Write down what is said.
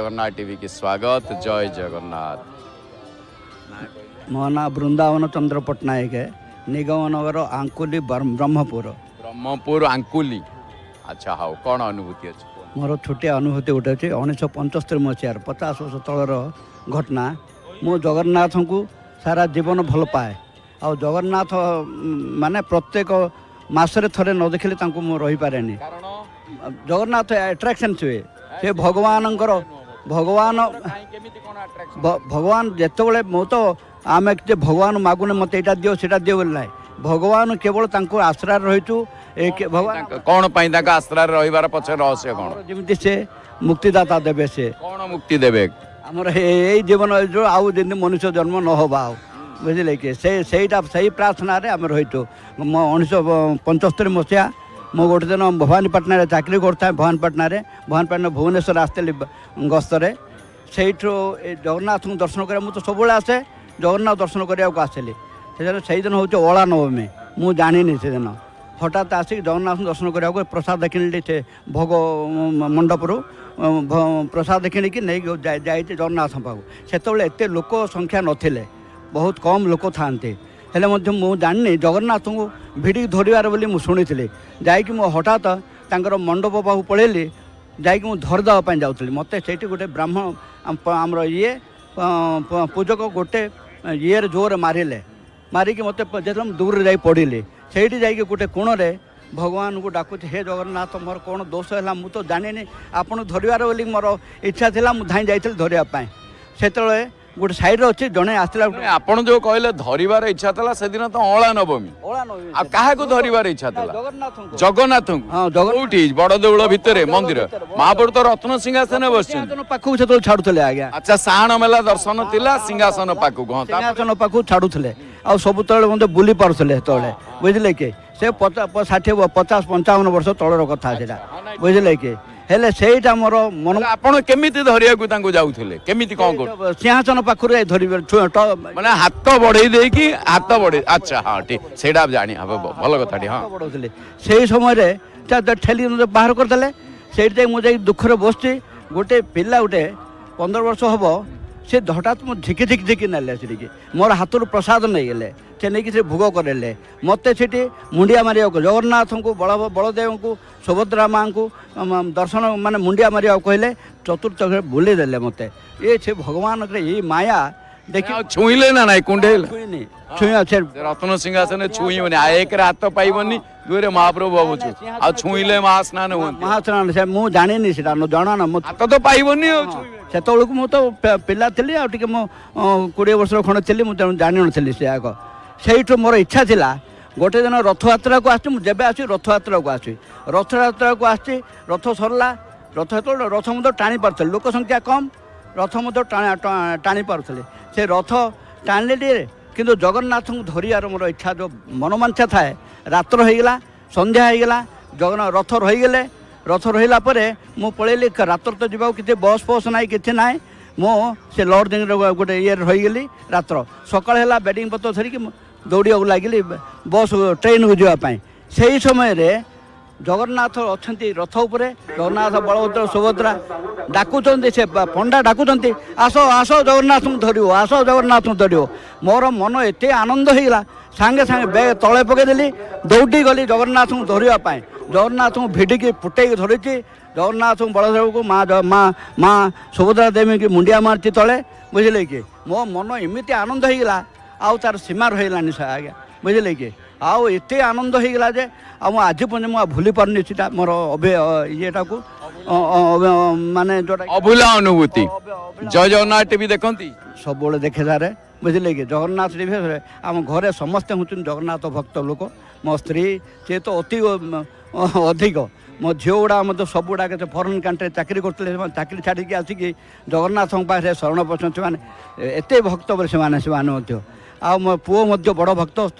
Jagannath TV की स्वागत। जय जगन्नाथ। मो ना बृंदावन चंद्र पट्टनायक है, निगम नगर आंकुली ब्रह्मपुर। ब्रह्मपुर आंकुली। अच्छा हाँ, कौन अनुभूति अच्छी? मोर छोटिया अनुभूति गोटे अच्छे 1975 मसीहार 50 वर्ष तलर घटना। मु जगन्नाथ को सारा जीवन भल पाए। आ जगन्नाथ माने प्रत्येक मासरे थरे न देखले तांको मु रही पारे नी। जगन्नाथ अट्रैक्शन छे से भगवानंकर भगवान भगवान जेतबले मो तो आमे जे भगवान मागुने मते एटा दियो सेटा दियो बोल नाही। भगवान केवल तांको आश्रय रहितु एक भगवान कौन पाई तांका आश्रय रहिबार पछे रहस्य कौन? जेमिति से मुक्तिदाता देबे से कौन मुक्ति देबे? हमर ए जीवन जो आउ दिन मनुष्य जन्म न होबा बुझिले कि सेटा सही प्रार्थना रे हम रहितु। 1975 मसिया मो गोटे दिन भवानीपाटना चाकरी करता भवानीपाटना भुवनेश्वर आसती गस्तरे से जगन्नाथ को दर्शन कर मुझे सब आसे जगन्नाथ दर्शन करने को आसली से दिन हूँ ओला नवमी मुझे जानी से दिन हठात आसिक जगन्नाथ दर्शन करने प्रसाद देखी से भोग मंडपुर प्रसाद देखी कि नहीं जाए जगन्नाथ पाक से एत लोक संख्या नथिले बहुत कम लोक था हेले मु जानी जगन्नाथ को भिड़ी धरबार बोली मुझे शुणी जाकि मो हठात तांकर मंडप पाक पलैली जाकि मुझे धरदेवाई जाऊँगी मत से गोटे ब्राह्मण आमर ये पूजक गोटे ये जोर मारे मारिकी मत जो दूर जा पड़ी से गोटे कोण भगवान को डाकुचे हे जगन्नाथ मोर कौन दोष है मुझे तो जानी आपन धरबार बोली मोर इच्छा थी मुझे धाई जाइए धरवाई से गोटे साइड अच्छे जड़े आसला आपन जो कहले धरिबार इच्छा था से दिन तो ओला नवमी आ काहा को धरिबार इच्छा था? जगन्नाथ कोठी बड़ देउल भितरे मंदिर महापुर तो रत्न सिंहासन बसछन पाखु से छाड़ुले आज्ञा। अच्छा साण मेला दर्शन तिला सिंहासन पाखु सिंहासन पाखु छाड़ुले आ सब तले मते बुली पारुले तले बुझले कि से 50-55 वर्ष तलर कथा सेटा बुझले कि हेले सेटा मोर मन आपण केमिति धरिया को तांको जाउथिले केमिति कोन को सिंहासन पाखुरे धरिबे माने हाथ बढ़ई दे कि हाथ बढ़े अच्छा हां ठीक सेटा जानी हबे भल कथाटी हां बढ़ौथिले सेही समय रे ठेली बाहर कर देले सेठी मुझे दुखरे बसछि गोटे पिला गोटे 15 वर्ष हबो से हठात मो झिकी नेले से मोर हाथ प्रसाद नहीं गले से नहीं से भोग करेले मत से मुंडिया मारिया जगन्नाथ को बलदेव को सुभद्रा माँ को दर्शन माने मुंडिया मारिया कहले चतुर्थ बुले देले मत ये से भगवान ये माया देखिए छुईले ना नहीं कुंडेल छुआ से रत्न सिंहासन छुईबनी एक हाथ पाइबनी दुरे महाप्रभु बाबू आ छुईले महास्नान महास्नान से मु जानी से जाना ना हाथ तो पाइबनी से मु तो पिला थी आ 20 वर्ष खंड थी मुझे जानी नी से आग से मोर इच्छा थी गोटे दिन रथयात्रा को आसी जब आसी रथयात्रा को आसी रथयात्रा को आसी रथ सरला रथ रथ मुझे टाणी पार्थ लोक संख्या कम रथ मुझे टाणी पार्थे से रथ टाणिले किंतु जगन्नाथ को धरियार मोर इच्छा जो मनोमांछा थाए रात्र होगला संध्या होगला जगन्नाथ रथ रहीगले रथ रहीला मु पलैली रात्र तो जावा कि बस फस ना कि ना मो से लॉर्डिंग गोटे ये रहीगली रात्र सकाळ है बेडिंग पत्र धरिकी दौड़ा लगिली बस ट्रेन को जावाई से समय रे जगन्नाथ अच्छा रथ उपरे जगन्नाथ बलभद्र सुभद्रा डाकुंट से पंडा डाकुंट आस आस जगन्नाथ को धर आस जगन्नाथ को धर मोर मन एत आनंद होगा सांगे सांगे बैग तले पकईदेली दौड़ी गली जगन्नाथ को धरवाई जगन्नाथ को भिडिकी फुटेक धरी जगन्नाथ बलदेव को माँ सुभद्रा देवी की मुंडिया मारती तले बुझे कि मो मन एमती आनंद होगा आउ तार सीमा रहीलानी से आज्ञा बुझे कि आउ एत आनंद होगा जे आज पर्यटन मुझे भूली पार्नी सीटा मोर येटा को माने जोटा अभूला अनुभूति। जय जगन्नाथ टीवी देखती सब देखे सारे बुझे कि जगन्नाथ टीवी आम घरे समस्ते हूँ जगन्नाथ भक्त लोक मो स्त्री सी तो अति अधिक मो झील गुड़ा मतलब सब गुड़ा के फरेन कंट्री चाकरी करते चाकरी छाड़ी आसिक जगन्नाथ पाखे शरण पसंद से एत भक्त बोले से मो पुओ बड़ भक्त।